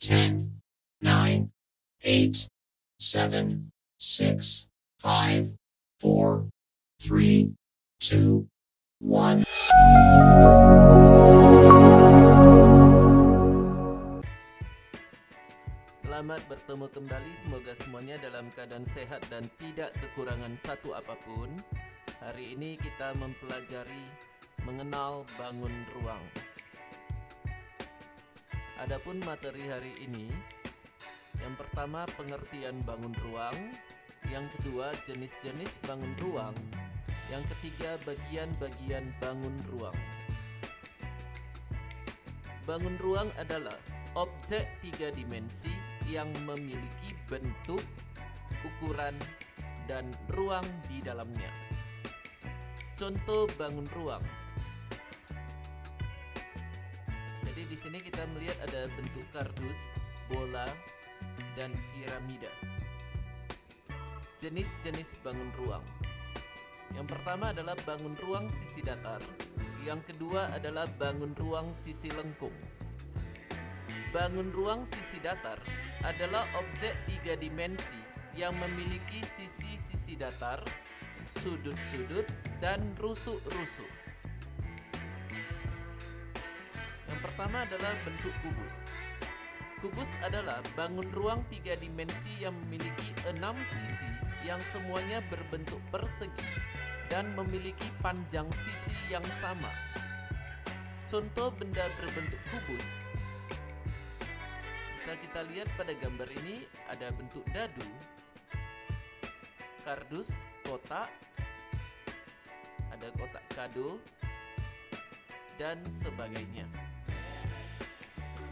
10, 9, 8, 7, 6, 5, 4, 3, 2, 1. Selamat bertemu kembali, semoga semuanya dalam keadaan sehat dan tidak kekurangan satu apapun. Hari ini kita mempelajari mengenal bangun ruang. Adapun materi hari ini, yang pertama pengertian bangun ruang, yang kedua jenis-jenis bangun ruang, yang ketiga bagian-bagian bangun ruang. Bangun ruang adalah objek tiga dimensi yang memiliki bentuk, ukuran, dan ruang di dalamnya. Contoh bangun ruang. Jadi di sini kita melihat ada bentuk kardus, bola, dan piramida. Jenis-jenis bangun ruang. Yang pertama adalah bangun ruang sisi datar. Yang kedua adalah bangun ruang sisi lengkung. Bangun ruang sisi datar adalah objek tiga dimensi yang memiliki sisi-sisi datar, sudut-sudut, dan rusuk-rusuk. Yang pertama adalah bentuk kubus. Kubus adalah bangun ruang tiga dimensi yang memiliki 6 sisi yang semuanya berbentuk persegi dan memiliki panjang sisi yang sama. Contoh benda berbentuk kubus bisa kita lihat pada gambar ini, ada bentuk dadu, kardus, kotak, ada kotak kado, dan sebagainya.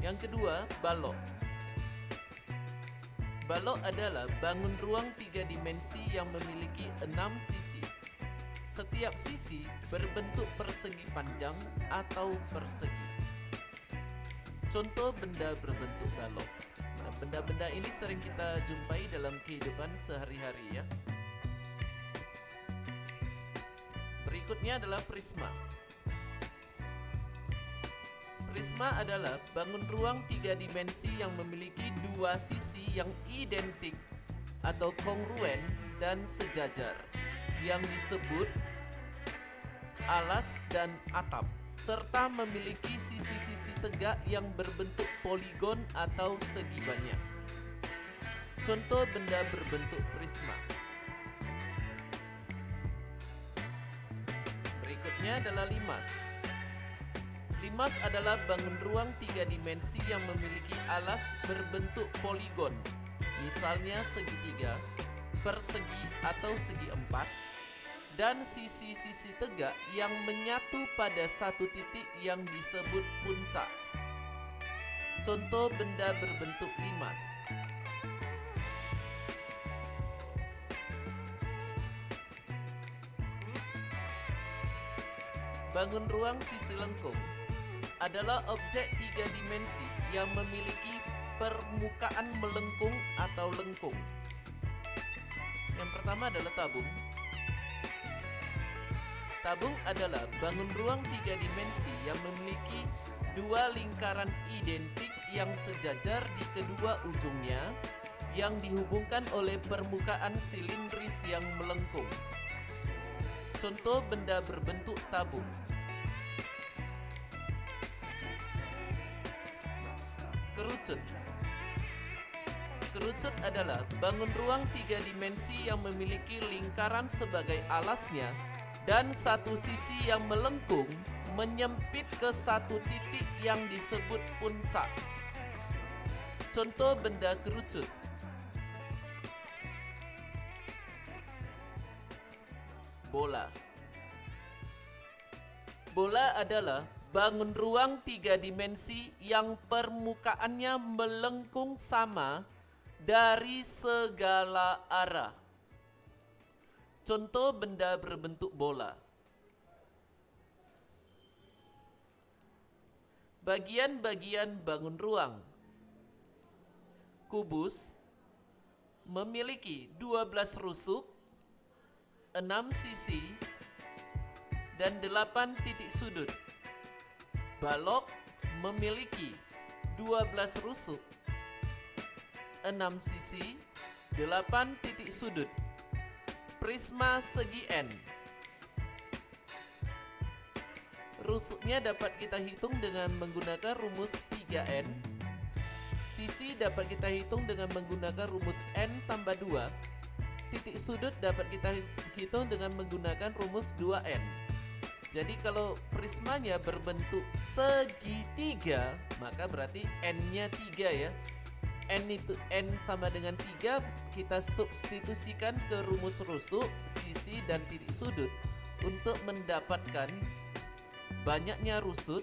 Yang kedua, balok. Balok adalah bangun ruang tiga dimensi yang memiliki 6 sisi. Setiap sisi berbentuk persegi panjang atau persegi. Contoh benda berbentuk balok. Nah, benda-benda ini sering kita jumpai dalam kehidupan sehari-hari ya. Berikutnya adalah prisma. Prisma adalah bangun ruang tiga dimensi yang memiliki dua sisi yang identik atau kongruen dan sejajar, yang disebut alas dan atap, serta memiliki sisi-sisi tegak yang berbentuk poligon atau segi banyak. Contoh benda berbentuk prisma. Berikutnya adalah limas. Limas adalah bangun ruang tiga dimensi yang memiliki alas berbentuk poligon, misalnya segitiga, persegi atau segi empat, dan sisi-sisi tegak yang menyatu pada satu titik yang disebut puncak. Contoh benda berbentuk limas. Bangun ruang sisi lengkung adalah objek tiga dimensi yang memiliki permukaan melengkung atau lengkung. Yang pertama adalah tabung. Tabung adalah bangun ruang tiga dimensi yang memiliki dua lingkaran identik yang sejajar di kedua ujungnya, yang dihubungkan oleh permukaan silindris yang melengkung. Contoh benda berbentuk tabung. Kerucut. Kerucut adalah bangun ruang tiga dimensi yang memiliki lingkaran sebagai alasnya dan satu sisi yang melengkung menyempit ke satu titik yang disebut puncak. Contoh benda kerucut. Bola. Bola adalah bangun ruang tiga dimensi yang permukaannya melengkung sama dari segala arah. Contoh benda berbentuk bola. Bagian-bagian bangun ruang. Kubus memiliki 12 rusuk, 6 sisi, dan 8 titik sudut. Balok memiliki 12 rusuk, 6 sisi, 8 titik sudut. Prisma segi N. Rusuknya dapat kita hitung dengan menggunakan rumus 3N. Sisi dapat kita hitung dengan menggunakan rumus N tambah 2. Titik sudut dapat kita hitung dengan menggunakan rumus 2N. Jadi kalau prismanya berbentuk segitiga, maka berarti N-nya 3 ya. N sama dengan 3, kita substitusikan ke rumus rusuk, sisi, dan titik sudut untuk mendapatkan banyaknya rusuk,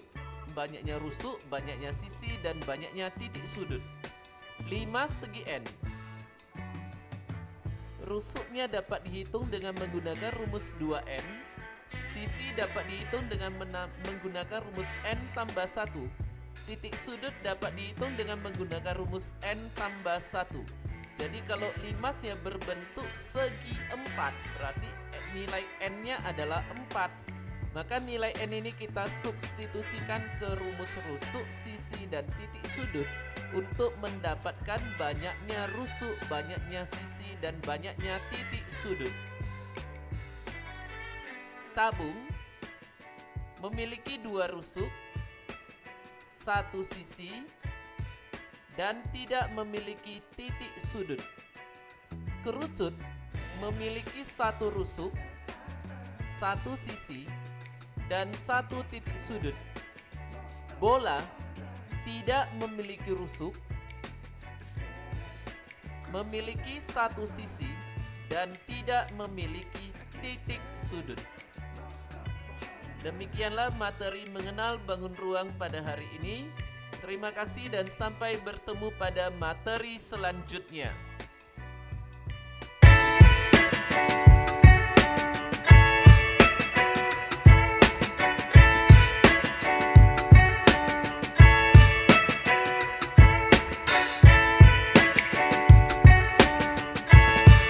banyaknya sisi, dan banyaknya titik sudut. 5 segi N. Rusuknya dapat dihitung dengan menggunakan rumus 2N. Sisi dapat dihitung dengan menggunakan rumus N tambah 1. Titik sudut dapat dihitung dengan menggunakan rumus N tambah 1. Jadi kalau limasnya berbentuk segi 4, berarti nilai N-nya adalah 4. Maka nilai N ini kita substitusikan ke rumus rusuk, sisi, dan titik sudut untuk mendapatkan banyaknya rusuk, banyaknya sisi, dan banyaknya titik sudut. Tabung memiliki 2 rusuk, 1 sisi, dan tidak memiliki titik sudut. Kerucut memiliki 1 rusuk, 1 sisi, dan 1 titik sudut. Bola tidak memiliki rusuk, memiliki 1 sisi, dan tidak memiliki titik sudut. Demikianlah materi mengenal bangun ruang pada hari ini. Terima kasih dan sampai bertemu pada materi selanjutnya.